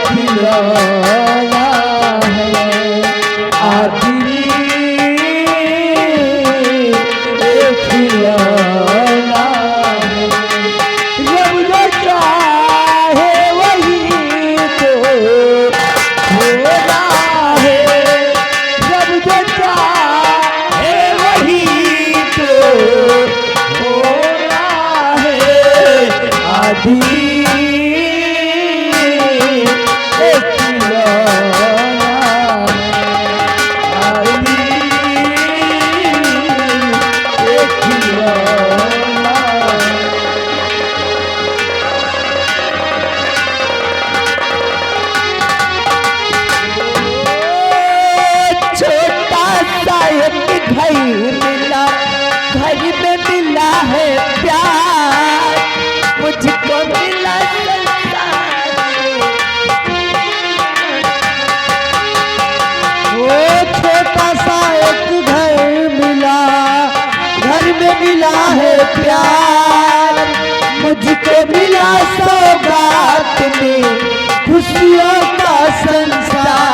खिलौना है आदमी एक खिलौना है। जब जो चाहे वही तो होना है, जब जो चाहे वही तो होना है आदमी घर में मिला है प्यार, मुझको मिला वो छोटा सा एक घर मिला, घर में मिला है प्यार, मुझको मिला सौगात में खुशियों का संसार।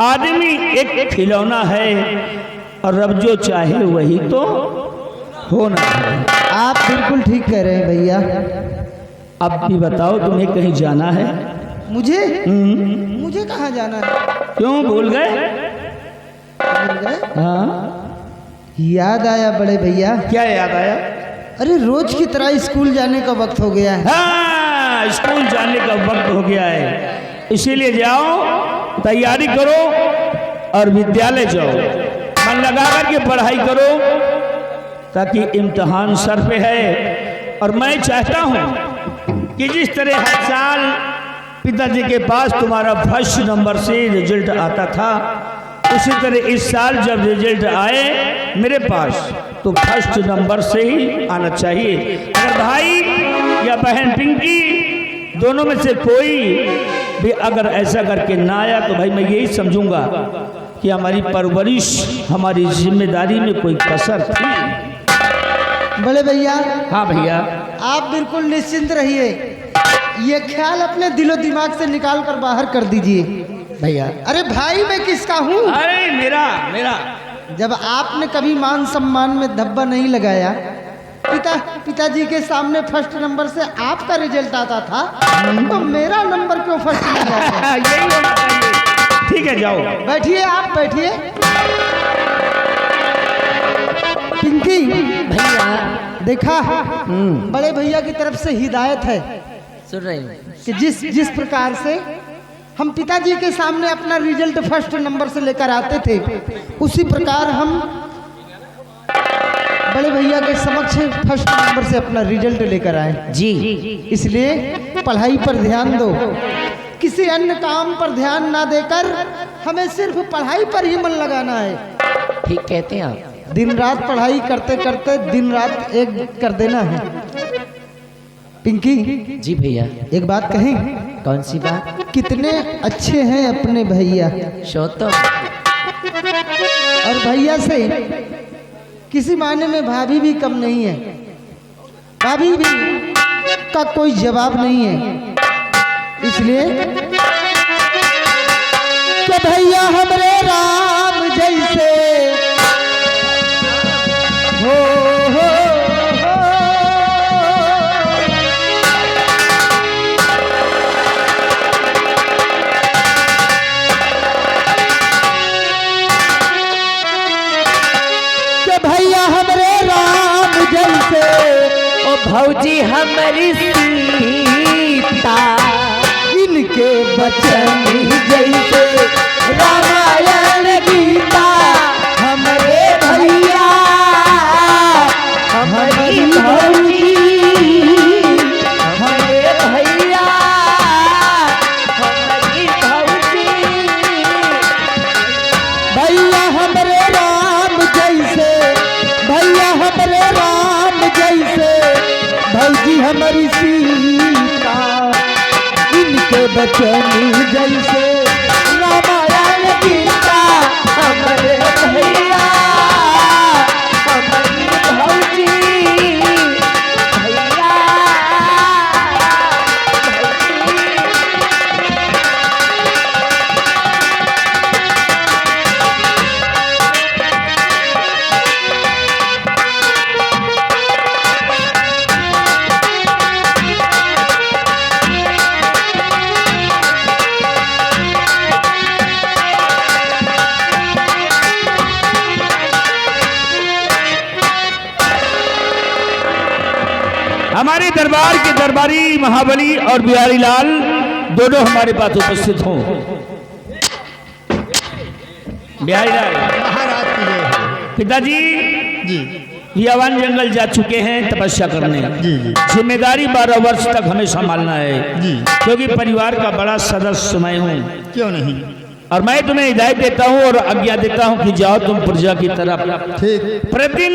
आदमी एक खिलौना है और रब जो चाहे वही तो होना है। आप बिल्कुल ठीक कह रहे हैं भैया। अब भी बताओ, तुम्हें कहीं जाना है? मुझे मुझे कहाँ जाना है? क्यों भूल गए? हाँ, याद आया बड़े भैया। क्या याद आया? अरे रोज की तरह स्कूल जाने का वक्त हो गया है। हाँ, स्कूल जाने का वक्त हो गया है, इसीलिए जाओ, तैयारी करो और विद्यालय जाओ, मन लगा करके पढ़ाई करो, ताकि इम्तिहान सर पे है। और मैं चाहता हूँ कि जिस तरह हर साल पिताजी के पास तुम्हारा फर्स्ट नंबर से रिजल्ट आता था, उसी तरह इस साल जब रिजल्ट आए मेरे पास तो फर्स्ट नंबर से ही आना चाहिए। अगर भाई या बहन पिंकी दोनों में से कोई भी अगर ऐसा करके ना आया तो भाई मैं यही समझूंगा कि हमारी परवरिश, हमारी जिम्मेदारी में कोई कसर थी। बड़े भैया। हाँ भैया। आप बिल्कुल निश्चिंत रहिए, ये ख्याल अपने दिलो दिमाग से निकाल कर बाहर कर दीजिए भैया। अरे भाई मैं किसका हूँ? अरे मेरा। जब आपने कभी मान सम्मान में धब्बा नहीं लगाया, पिताजी के सामने फर्स्ट नंबर से आपका रिजल्ट आता था, तो मेरा नंबर क्यों फर्स्ट नहीं आता? यही होना चाहिए। ठीक है, जाओ बैठिए, आप बैठिए। पिंकी भैया देखा, बड़े भैया की तरफ से हिदायत है, सुन रही हूँ कि जिस प्रकार से हम पिताजी के सामने अपना रिजल्ट फर्स्ट नंबर से लेकर आते थे, उसी प्रकार हम बड़े भैया के समक्ष फर्स्ट नंबर से अपना रिजल्ट लेकर आए जी। इसलिए पढ़ाई पर ध्यान दो, किसी अन्य काम पर ध्यान ना देकर हमें सिर्फ पढ़ाई पर ही मन लगाना है। ठीक कहते हैं आप। दिन रात पढ़ाई करते करते दिन रात एक कर देना है। पिंकी, जी भैया। एक बात कहें? कौन सी बात? कितने अच्छे हैं अपने भैया, शोतो। और भैया से किसी मायने में भाभी भी कम नहीं है। भाभी भी का कोई जवाब नहीं है। इसलिए तो भैया हमरे राम जैसे हो, हो, हो। तो भैया हमरे राम जैसे ओ भौजी हमारी सीता, इनके बचन जैसे रामायण गीता, हमरे भैया हमारी भौजी, हमारे भैया हमारी भौजी। भैया हमरे राम जैसे, भैया हमरे राम जैसे, भौजी हमारी सीता, इनके बचन जैसे रामायण गीता, हमारे भैया हमारी भौजी, भैया हमारे दरबार के दरबारी महाबली और बिहारी लाल दोनों हमारे पास उपस्थित हों। बिहारी लाल महाराज की जय हो। पिताजी जी यवन जंगल जा चुके हैं तपस्या करने। जी जी जिम्मेदारी 12 वर्ष तक हमें संभालना है, जी। क्योंकि परिवार का बड़ा सदस्य मैं हूँ। क्यों नहीं, और मैं तुम्हें हिदायत देता हूँ और आज्ञा देता हूँ कि जाओ तुम प्रजा की तरफ, ठीक। प्रतिदिन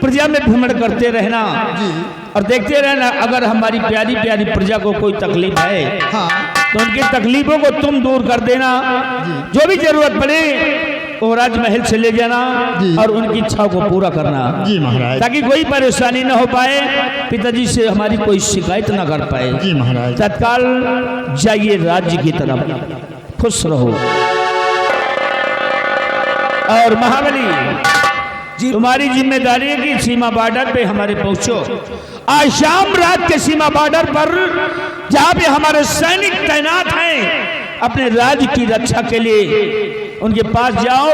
प्रजा में भ्रमण करते रहना जी और देखते रहना। अगर हमारी प्यारी प्यारी प्रजा को कोई तकलीफ है हाँ तो उनकी तकलीफों को तुम दूर कर देना। जो भी जरूरत पड़े वो राजमहल से ले जाना जी। और उनकी इच्छाओं को पूरा करना, जी महाराज। ताकि कोई परेशानी न हो पाए, पिताजी से हमारी कोई शिकायत न कर पाए। जी महाराज। तत्काल जाइए राज्य की तरफ, खुश रहो। और महाबली तुम्हारी जिम्मेदारी है कि सीमा बॉर्डर पे हमारे पहुंचो। आज शाम रात के सीमा बॉर्डर पर जहां पे हमारे सैनिक तैनात हैं, अपने राज्य की रक्षा के लिए उनके पास जाओ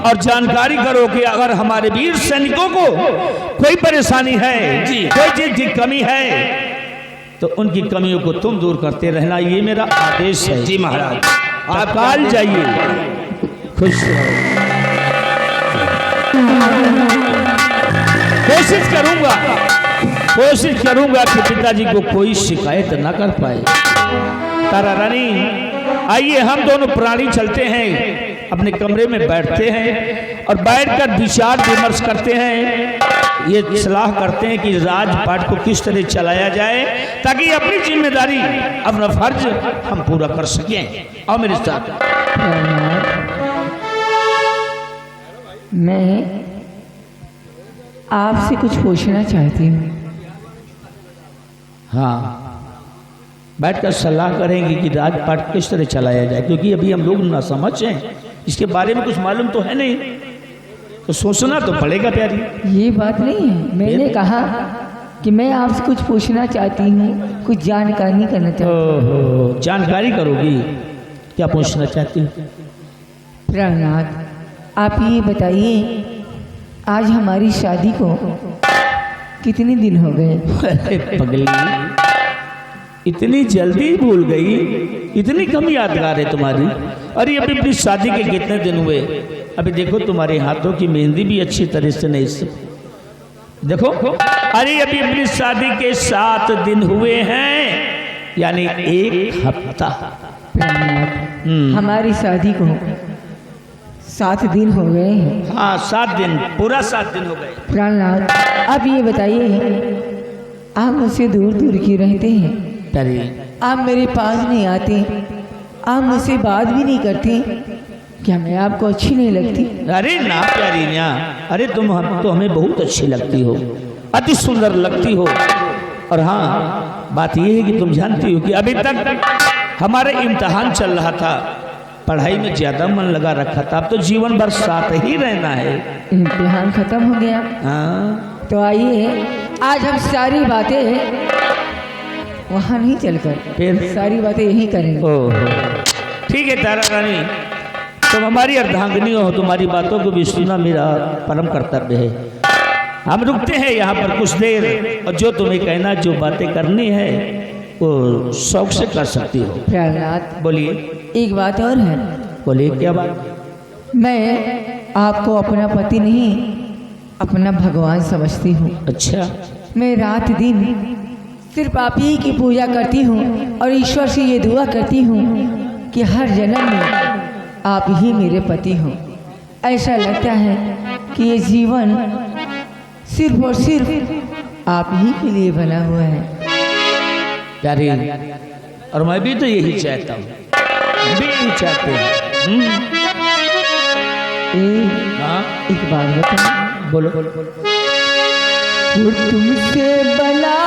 और जानकारी करो कि अगर हमारे वीर सैनिकों को कोई परेशानी है, कोई चीज की कमी है, तो उनकी कमियों को तुम दूर करते रहना। ये मेरा आदेश है। जी महाराज। तत्काल जाइए, खुश रहो। कोशिश करूंगा कि पिताजी को कोई शिकायत न कर पाए। तारा रानी, आइए हम दोनों प्राणी चलते हैं, अपने कमरे में बैठते हैं और बैठकर विचार विमर्श करते हैं। ये सलाह करते हैं कि राजपाट को किस तरह चलाया जाए ताकि अपनी जिम्मेदारी, अपना फर्ज हम पूरा कर सकें। और मेरे साथ मैं आपसे कुछ पूछना चाहती हूँ। हाँ, बैठकर सलाह करेंगे कि राजपाट किस तरह चलाया जाए, क्योंकि अभी हम लोग ना समझ हैं, इसके बारे में कुछ मालूम तो है नहीं, तो सोचना तो पड़ेगा प्यारी। ये बात नहीं है, मैंने कहा कि मैं आपसे कुछ पूछना चाहती हूँ, कुछ जानकारी करना चाहती हूँ। ओहो, जानकारी करोगी? क्या पूछना चाहती हो? प्राणनाथ, आप ये बताइए, आज हमारी शादी को कितने दिन हो गए? अरे पगली, इतनी जल्दी भूल गई? इतनी कम यादगार है तुम्हारी? अरे अभी अपनी शादी के कितने दिन हुए? अभी देखो तुम्हारे हाथों की मेहंदी भी अच्छी तरह से नहीं देखो। अरे अभी अपनी शादी के 7 दिन हुए हैं, यानी 1 हफ्ता। प्राणनाथ, हमारी शादी को 7 दिन हो गए हैं। हाँ 7 दिन, पूरा 7 दिन हो गए। प्राणनाथ आप ये बताइए, आप मुझसे दूर दूर क्यों रहते हैं? अरे आप मेरे पास नहीं आते, आप मुझसे बात भी नहीं करते, क्या मैं आपको अच्छी नहीं लगती? अरे ना प्यारी ना, अरे तुम हम तो हमें बहुत अच्छी लगती हो, अति सुंदर लगती हो। और हाँ बात यह है कि तुम जानती हो कि अभी तक हमारे इम्तिहान चल रहा था, पढ़ाई में ज़्यादा मन लगा रखा था, अब तो जीवन भर साथ ही रहना है। इम्तिहान खत्म हो गया, हाँ तो आइए आज हम सारी बातें वहाँ नहीं चलकर फिर सारी बातें यहीं करेंगे। ओह ठीक है तारा रानी, तुम हमारी अर्धांगिनी हो, तुम्हारी बातों को भी सुनना मेरा परम कर्तव्य है। हम रुकते हैं यहाँ पर कुछ देर, और जो तुम्हें कहना, जो बातें करनी है वो शौक से कर सकती हो। प्रहलाद बोलिए। एक बात और है, बोलिए क्या बात? मैं आपको अपना पति नहीं अपना भगवान समझती हूँ। अच्छा, मैं रात दिन सिर्फ आप ही की पूजा करती हूँ और ईश्वर से ये दुआ करती हूँ कि हर जन्म में आप ही मेरे पति हों। ऐसा लगता है कि ये जीवन सिर्फ और सिर्फ आप ही के लिए बना हुआ है। प्यारी, और मैं भी तो यही चाहता हूँ, हम भी यही चाहते हैं। हाँ एक बात बताओ, बोलो। वो तुमसे बना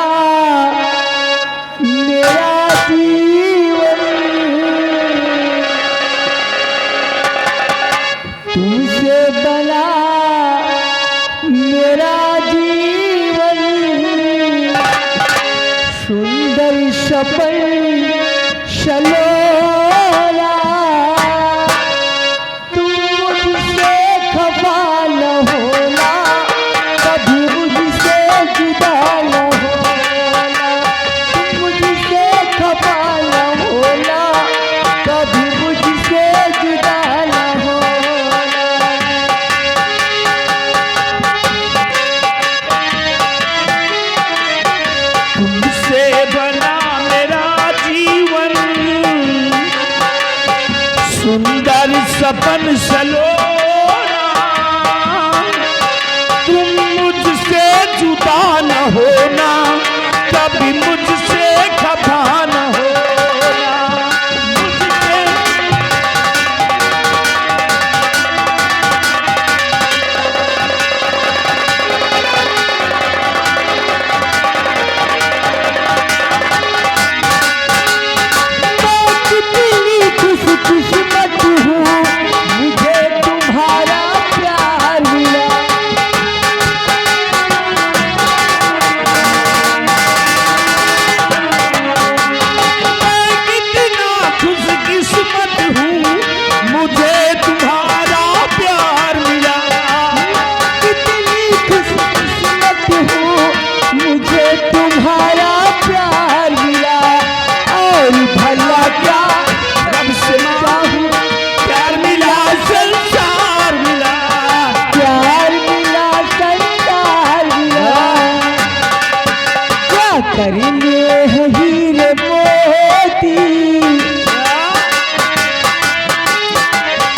मेरा जीवन, तुमसे बना मेरा जीवन, सुंदर सपन शलोला, तुम मुझसे खफा न होना, कभी मुझसे जुदा न होना, तुम मुझसे खफा न होना, कभी मुझसे जुदा न होना। तुमसे बना मेरा जीवन, सुंदर सपन सलोना, तुम मुझसे जुदा न होना, कभी मुझसे खफा न होना। मुझसे कितनी खुशकिस्मत हूँ, मुझे तुम्हारा प्यार मिला। मैं कितना खुशकिस्मत हूँ, मुझे तुम्हारा प्यार मिला। कितनी खुशकिस्मत हूँ, मुझे तुम्हारा प्यार मिला। और भला क्या रब से चाहूँ, प्यार मिला, संसार मिला। प्यार मिला, संसार मिला। क्या करेंगे है हीरे मोती,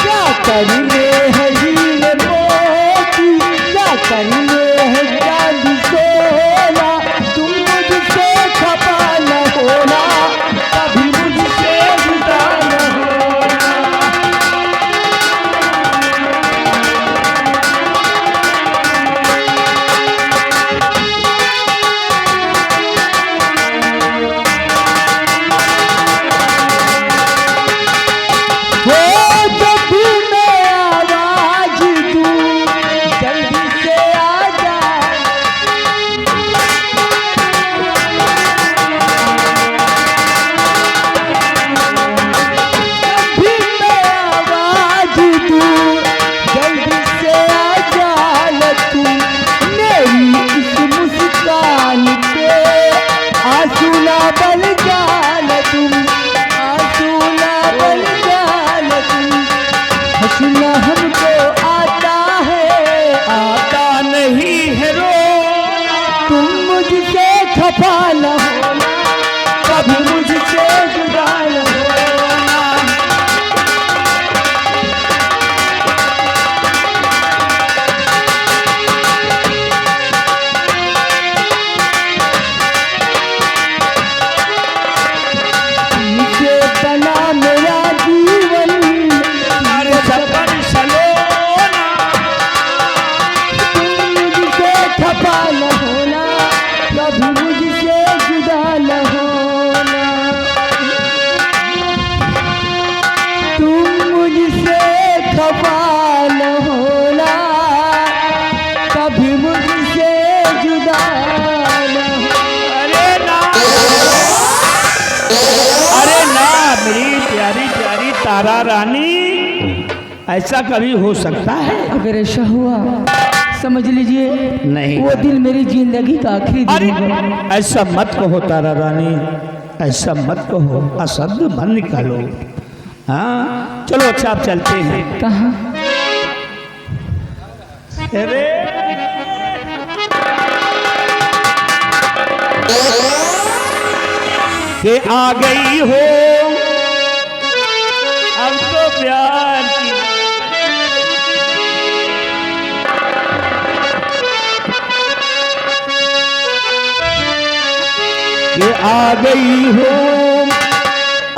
क्या करेंगे है हीरे मोती, क्या करेंगे है चांदी सोना, तुम मुझसे खपा न होना, कभी मुझसे जुदा न होना। हो जब भी मैं आवाज दूं, जल्दी से आ जा। जब भी मैं आवाज दूं, जल्दी से आ जा तू। मेरी इस मुस्कान पे आंसू ना बन जाना तुम, आंसू ना बन जाना तुम। हंसना हमको आता है, आता नहीं है रोना, तुम मुझसे खफा न होना, कभी मुझसे जुदा न होना। वफा न होना, कभी मुझसे जुदा न होना। अरे ना मेरी प्यारी प्यारी तारा रानी, ऐसा कभी हो सकता है? अगर ऐसा हुआ समझ लीजिए नहीं। वो दिन मेरी जिंदगी का आखिरी अरे दिन होगा। ऐसा मत कहो तारा रानी, ऐसा मत कहो, असद मत निकालो। हाँ चलो अच्छा आप चलते हैं। कहाँ? अरे कि आ गई हो अब तो प्यार की, कि आ गई हो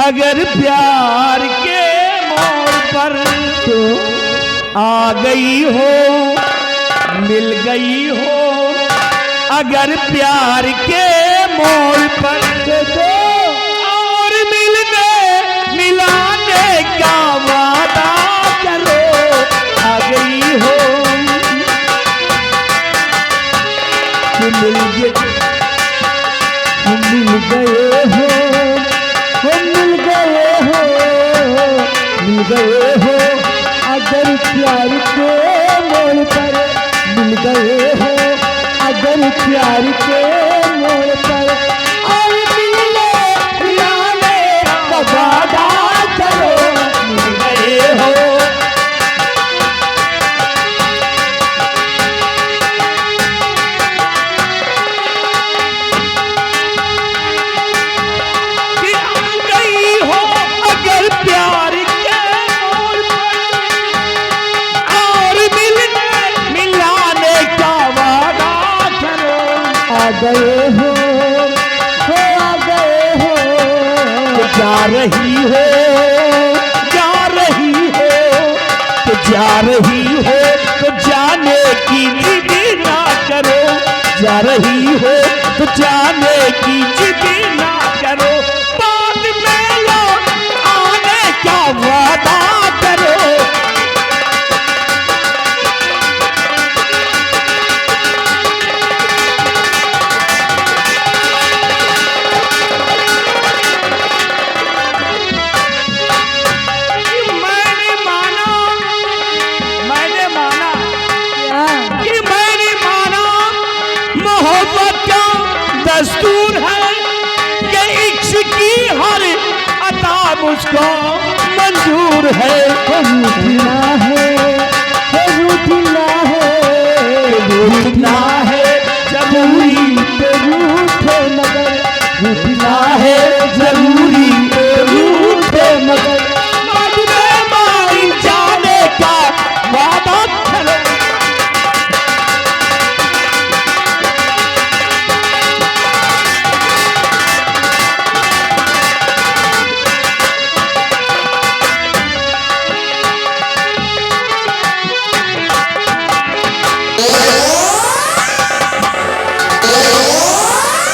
अगर प्यार के मोड़ पर, तो आ गई हो मिल गई हो अगर प्यार के मोड़ पर, तो और मिलने मिलाने का वादा करो। आ गई हो कि मिल गए हो, मिल गए हो, मिल गए हो, मिल गए हो अगर प्यार के मोड़ पर, मिल गए हो अगर प्यार के मोड़ पर, और मिलने मिलाने का वादा करो। मिल गए हो कि आ गई हो अगर प्यार के मोड़ पर, और मिलने मिलाने का वादा करो। आ गए हो आ गए हो, तो जा रही हो, जा रही हो, तो जा रही हो, तो जाने की जिद ना करो। जा रही हो तो जाने की जिद ना करो, बाद में लौट आने का वादा करो। मैंने माना कि मैंने माना मोहब्बत का दस्तूर है कि इश्क की हर अता मुझको मंजूर है। हम